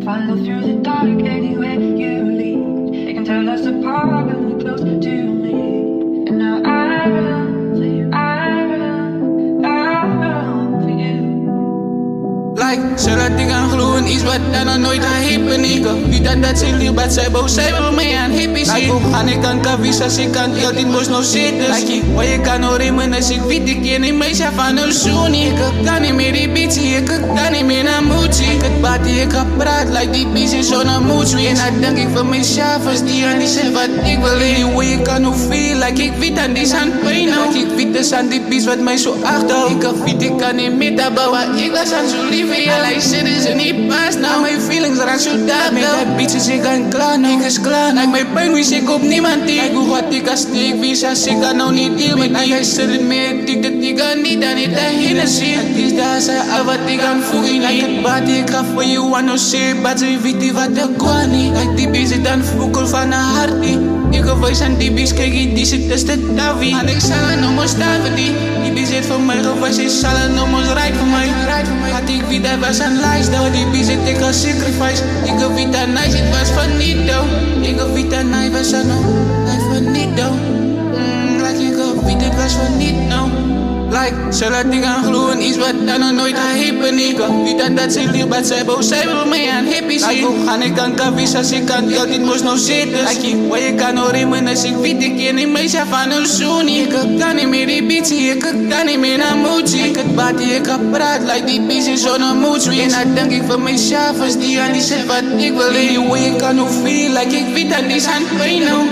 Follow through the dark anywhere you lead. It can tell us apart when we're close to me. And now I run for you, I run for you. Like, zodat ik aan gloeien iets wat dan nog nooit aan hippen ik. Niet dat ze lief, maar zij boos, zij wil mij aan hippies zien. Like, gaan ik aan kavisa, ze kan heel dit moest nog zitten. Like, waar je kan horen, als ik weet, ik ken niet meer van een zoenie. Ik kan niet meer die beats, ik kan niet meer naar moedje. Het bad die ik heb praat, like die beats is zo'n moedje. En dan denk ik van mezelf, als die aan die zegt wat ik wil. Anyway, je kan hoe veel, like ik weet aan die zijn pijn. Like, ik weet dus aan die beats wat mij zo achterhoudt. Ik weet, ik kan niet meer dat bouwen, ik was aan zo lief. Ja, like shit is er niet pas. Nou, mijn feelings raak zo daar. Met dat beats is ik aan klaar, nou ik is klaar. Like mijn pijn wist ik op niemand die. Like hoe wat ik als steek wist, als ik kan nou niet deal met die. Hij zit het meer dik dat ik kan niet aan het heen zien. Het is daar zij al wat ik aan voegen. Like het bad ik ga voor je wanneer ze bad ze weet wat ik kan niet. Like die beats is dan voekel van een hartie. Ik gewijs aan die beats, kijk je die zit dus de Davi. En ik zal er nog maar staan voor die. Die beats zit voor mij, gewijs is zal er nog maar right voor mij. Had ik wie dat was een lijst, dat die beats zit ik als sacrifice. Ik weet dat nice, het was van niet down. Ik weet dat nice was aan nou, like van niet down. Like ik weet het was van niet nou. Like, zodat ik aan gloeien iets wat dan nog nooit aan hippen ik. Weet dat ze lief, maar zij boos, zij wil mij aan hippies zien. Like, gaan ik aan kavisa, als ik kan heel dit moest nog zitten. Like, waar je kan horen, als ik weet, ik ken niet meer van een zoenie. Ik kan niet meer die beats, ik kan niet meer naar moedje. Ik het bad die ik heb praat, like die beats is zo'n moedje. En dan denk ik van mezelf, als die aan die zegt wat ik wil. Anyway, je kan hoe veel, like ik weet dat die zijn pijn nou.